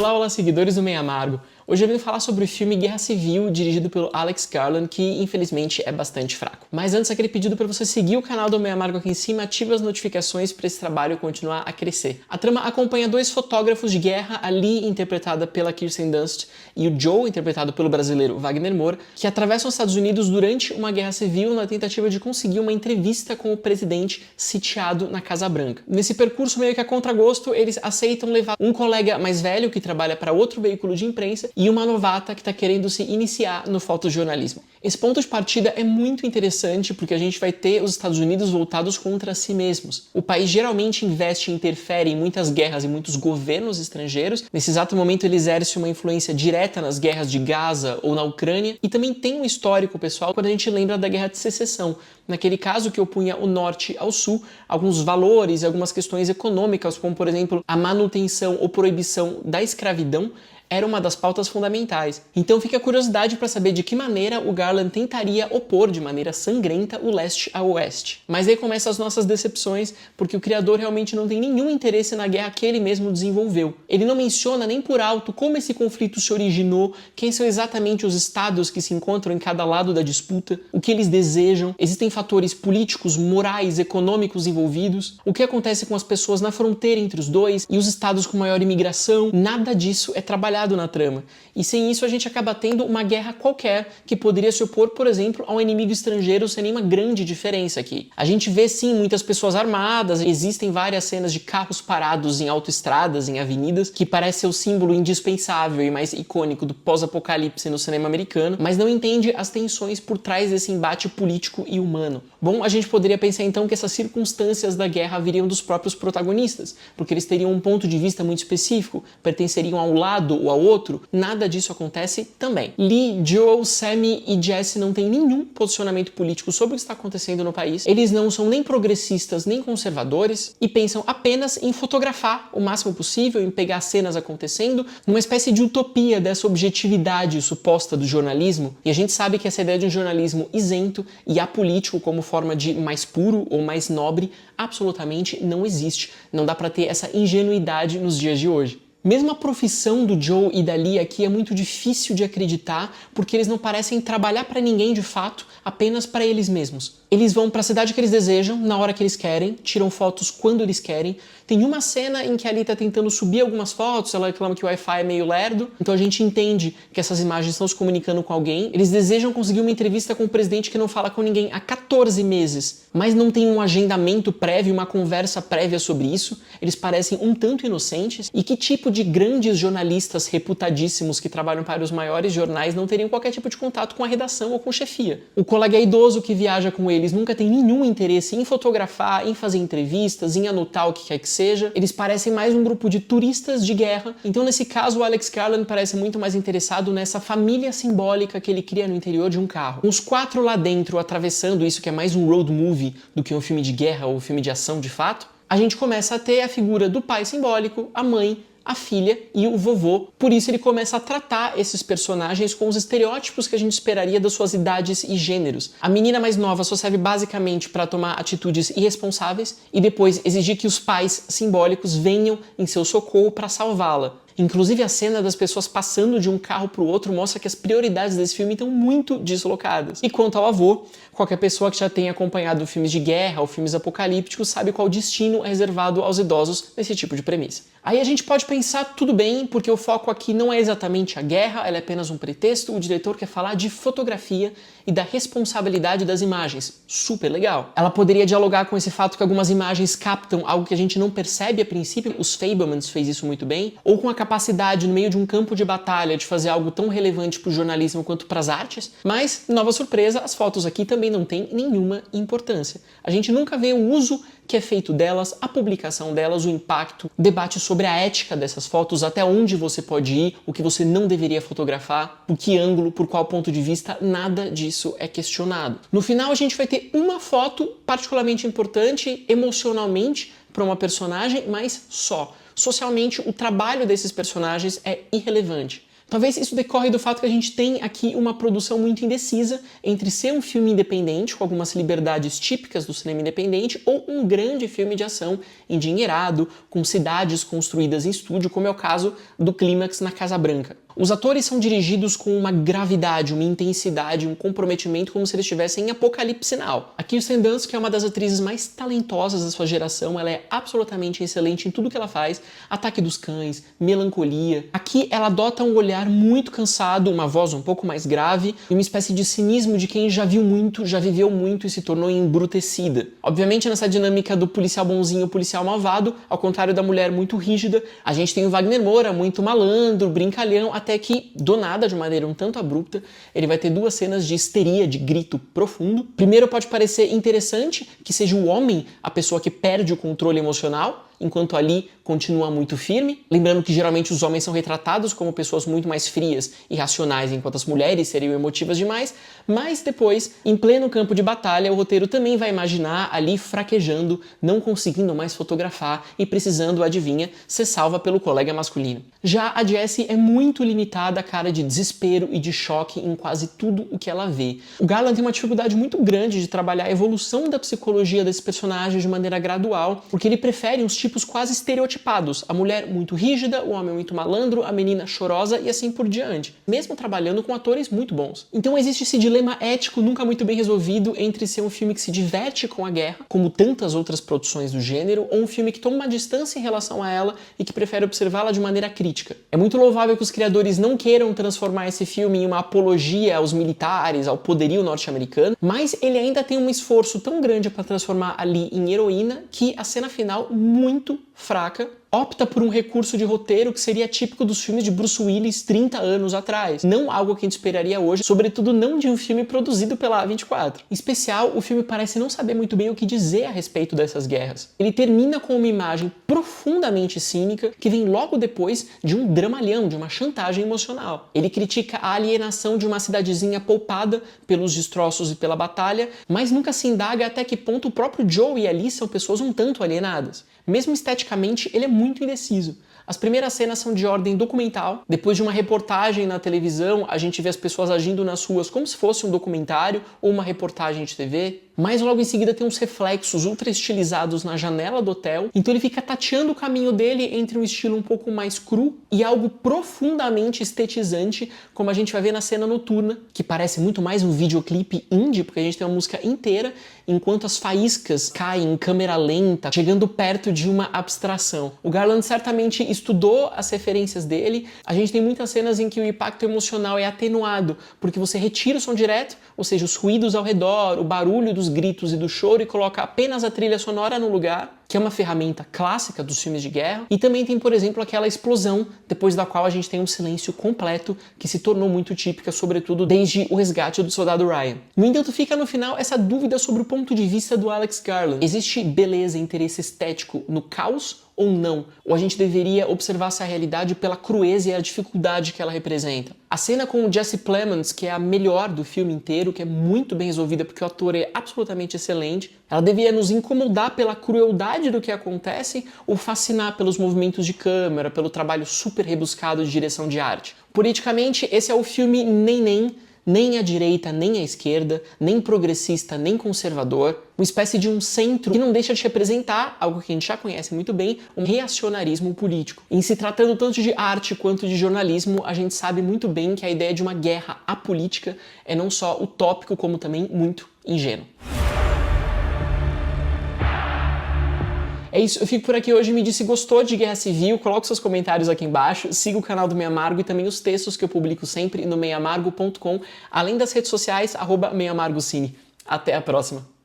Olá, olá, seguidores do Meio Amargo. Hoje eu vim falar sobre o filme Guerra Civil, dirigido pelo Alex Garland, que infelizmente é bastante fraco. Mas antes, aquele pedido para você seguir o canal do Meio Amargo aqui em cima, ative as notificações para esse trabalho continuar a crescer. A trama acompanha dois fotógrafos de guerra, a Lee, interpretada pela Kirsten Dunst, e o Joe, interpretado pelo brasileiro Wagner Moura, que atravessam os Estados Unidos durante uma guerra civil na tentativa de conseguir uma entrevista com o presidente sitiado na Casa Branca. Nesse percurso, meio que a contragosto, eles aceitam levar um colega mais velho que trabalha para outro veículo de imprensa e uma novata que está querendo se iniciar no fotojornalismo. Esse ponto de partida é muito interessante porque a gente vai ter os Estados Unidos voltados contra si mesmos. O país geralmente investe e interfere em muitas guerras e muitos governos estrangeiros. Nesse exato momento ele exerce uma influência direta nas guerras de Gaza ou na Ucrânia e também tem um histórico, pessoal, quando a gente lembra da Guerra de Secessão. Naquele caso que opunha o norte ao sul, alguns valores e algumas questões econômicas, como por exemplo a manutenção ou proibição da escravidão, era uma das pautas fundamentais. Então fica a curiosidade para saber de que maneira o Garland tentaria opor de maneira sangrenta o leste ao oeste. Mas aí começam as nossas decepções, porque o criador realmente não tem nenhum interesse na guerra que ele mesmo desenvolveu. Ele não menciona nem por alto como esse conflito se originou, quem são exatamente os estados que se encontram em cada lado da disputa, o que eles desejam, existem fatores políticos, morais, econômicos envolvidos, o que acontece com as pessoas na fronteira entre os dois e os estados com maior imigração. Nada disso é trabalhado na trama. E sem isso a gente acaba tendo uma guerra qualquer que poderia se opor, por exemplo, a um inimigo estrangeiro sem nenhuma grande diferença aqui. A gente vê sim muitas pessoas armadas, existem várias cenas de carros parados em autoestradas, em avenidas, que parece ser o símbolo indispensável e mais icônico do pós-apocalipse no cinema americano, mas não entende as tensões por trás desse embate político e humano. Bom, a gente poderia pensar então que essas circunstâncias da guerra viriam dos próprios protagonistas, porque eles teriam um ponto de vista muito específico, pertenceriam ao lado ou ao outro. Nada disso acontece também. Lee, Joel, Sammy e Jesse não têm nenhum posicionamento político sobre o que está acontecendo no país. Eles não são nem progressistas nem conservadores e pensam apenas em fotografar o máximo possível, em pegar cenas acontecendo, numa espécie de utopia dessa objetividade suposta do jornalismo. E a gente sabe que essa ideia de um jornalismo isento e apolítico como forma de mais puro ou mais nobre absolutamente não existe. Não dá para ter essa ingenuidade nos dias de hoje. Mesmo a profissão do Joe e da Lee aqui é muito difícil de acreditar, porque eles não parecem trabalhar para ninguém de fato, apenas para eles mesmos. Eles vão para a cidade que eles desejam, na hora que eles querem, tiram fotos quando eles querem. Tem uma cena em que a Lee está tentando subir algumas fotos, ela reclama que o Wi-Fi é meio lerdo, então a gente entende que essas imagens estão se comunicando com alguém. Eles desejam conseguir uma entrevista com o presidente que não fala com ninguém há 14 meses, mas não tem um agendamento prévio, uma conversa prévia sobre isso. Eles parecem um tanto inocentes. E que tipo de grandes jornalistas reputadíssimos que trabalham para os maiores jornais não teriam qualquer tipo de contato com a redação ou com chefia? O colega idoso que viaja com eles nunca tem nenhum interesse em fotografar, em fazer entrevistas, em anotar o que quer que seja. Eles parecem mais um grupo de turistas de guerra. Então, nesse caso, o Alex Garland parece muito mais interessado nessa família simbólica que ele cria no interior de um carro. Os quatro lá dentro, atravessando isso que é mais um road movie do que um filme de guerra ou um filme de ação de fato, a gente começa a ter a figura do pai simbólico, a mãe, a filha e o vovô. Por isso ele começa a tratar esses personagens com os estereótipos que a gente esperaria das suas idades e gêneros. A menina mais nova só serve basicamente para tomar atitudes irresponsáveis e depois exigir que os pais simbólicos venham em seu socorro para salvá-la. Inclusive a cena das pessoas passando de um carro para o outro mostra que as prioridades desse filme estão muito deslocadas. E quanto ao avô, qualquer pessoa que já tenha acompanhado filmes de guerra ou filmes apocalípticos sabe qual destino é reservado aos idosos nesse tipo de premissa. Aí a gente pode pensar, tudo bem, porque o foco aqui não é exatamente a guerra, ela é apenas um pretexto, o diretor quer falar de fotografia e da responsabilidade das imagens. Super legal. Ela poderia dialogar com esse fato que algumas imagens captam algo que a gente não percebe a princípio, os Fabelmans fez isso muito bem, ou com a capacidade no meio de um campo de batalha de fazer algo tão relevante para o jornalismo quanto para as artes, mas, nova surpresa, as fotos aqui também não têm nenhuma importância. A gente nunca vê o uso que é feito delas, a publicação delas, o impacto, debate sobre a ética dessas fotos, até onde você pode ir, o que você não deveria fotografar, por que ângulo, por qual ponto de vista, nada disso é questionado. No final a gente vai ter uma foto particularmente importante emocionalmente para uma personagem, mas só. Socialmente, o trabalho desses personagens é irrelevante. Talvez isso decorre do fato que a gente tem aqui uma produção muito indecisa entre ser um filme independente, com algumas liberdades típicas do cinema independente, ou um grande filme de ação endinheirado, com cidades construídas em estúdio, como é o caso do clímax na Casa Branca. Os atores são dirigidos com uma gravidade, uma intensidade, um comprometimento como se eles estivessem em Apocalipse Now. A Kirsten Dunst, que é uma das atrizes mais talentosas da sua geração, ela é absolutamente excelente em tudo que ela faz. Ataque dos Cães, Melancolia. Aqui ela adota um olhar muito cansado, uma voz um pouco mais grave e uma espécie de cinismo de quem já viu muito, já viveu muito e se tornou embrutecida. Obviamente nessa dinâmica do policial bonzinho e policial malvado, ao contrário da mulher muito rígida, a gente tem o Wagner Moura muito malandro, brincalhão, até que, do nada, de maneira um tanto abrupta, ele vai ter duas cenas de histeria, de grito profundo. Primeiro, pode parecer interessante que seja o homem a pessoa que perde o controle emocional, enquanto ali continua muito firme. Lembrando que geralmente os homens são retratados como pessoas muito mais frias e racionais, enquanto as mulheres seriam emotivas demais, mas depois, em pleno campo de batalha, o roteiro também vai imaginar ali fraquejando, não conseguindo mais fotografar e precisando, adivinha, ser salva pelo colega masculino. Já a Jessie é muito limitada à cara de desespero e de choque em quase tudo o que ela vê. O Garland tem uma dificuldade muito grande de trabalhar a evolução da psicologia desse personagem de maneira gradual, porque ele prefere uns tipos quase estereotipados, a mulher muito rígida, o homem muito malandro, a menina chorosa e assim por diante, mesmo trabalhando com atores muito bons. Então existe esse dilema ético nunca muito bem resolvido entre ser um filme que se diverte com a guerra, como tantas outras produções do gênero, ou um filme que toma uma distância em relação a ela e que prefere observá-la de maneira crítica. É muito louvável que os criadores não queiram transformar esse filme em uma apologia aos militares, ao poderio norte-americano, mas ele ainda tem um esforço tão grande para transformar ali em heroína que a cena final muito fraca opta por um recurso de roteiro que seria típico dos filmes de Bruce Willis 30 anos atrás. Não algo que a gente esperaria hoje, sobretudo não de um filme produzido pela A24. Em especial, o filme parece não saber muito bem o que dizer a respeito dessas guerras. Ele termina com uma imagem profundamente cínica que vem logo depois de um dramalhão, de uma chantagem emocional. Ele critica a alienação de uma cidadezinha poupada pelos destroços e pela batalha, mas nunca se indaga até que ponto o próprio Joe e Ali são pessoas um tanto alienadas. Mesmo esteticamente, ele é muito indeciso. As primeiras cenas são de ordem documental. Depois de uma reportagem na televisão, a gente vê as pessoas agindo nas ruas como se fosse um documentário ou uma reportagem de TV. Mas logo em seguida tem uns reflexos ultra estilizados na janela do hotel. Então ele fica tateando o caminho dele entre um estilo um pouco mais cru e algo profundamente estetizante, como a gente vai ver na cena noturna, que parece muito mais um videoclipe indie, porque a gente tem uma música inteira, enquanto as faíscas caem em câmera lenta, chegando perto de uma abstração. O Garland certamente estudou as referências dele. A gente tem muitas cenas em que o impacto emocional é atenuado, porque você retira o som direto, ou seja, os ruídos ao redor, o barulho dos gritos e do choro, e coloca apenas a trilha sonora no lugar, que é uma ferramenta clássica dos filmes de guerra. E também tem, por exemplo, aquela explosão, depois da qual a gente tem um silêncio completo, que se tornou muito típica, sobretudo desde o resgate do soldado Ryan. No entanto, fica no final essa dúvida sobre o ponto de vista do Alex Garland. Existe beleza e interesse estético no caos ou não? Ou a gente deveria observar essa realidade pela crueza e a dificuldade que ela representa? A cena com o Jesse Plemons, que é a melhor do filme inteiro, que é muito bem resolvida porque o ator é absolutamente excelente, ela deveria nos incomodar pela crueldade do que acontece ou fascinar pelos movimentos de câmera, pelo trabalho super rebuscado de direção de arte. Politicamente, esse é o filme nem à direita, nem à esquerda, nem progressista, nem conservador, uma espécie de um centro que não deixa de representar, algo que a gente já conhece muito bem, um reacionarismo político. Em se tratando tanto de arte quanto de jornalismo, a gente sabe muito bem que a ideia de uma guerra apolítica é não só utópico, como também muito ingênuo. É isso, eu fico por aqui hoje. Me diz se gostou de Guerra Civil, coloque seus comentários aqui embaixo, siga o canal do Meio Amargo e também os textos que eu publico sempre no meiamargo.com, além das redes sociais, @meiamargocine. Até a próxima!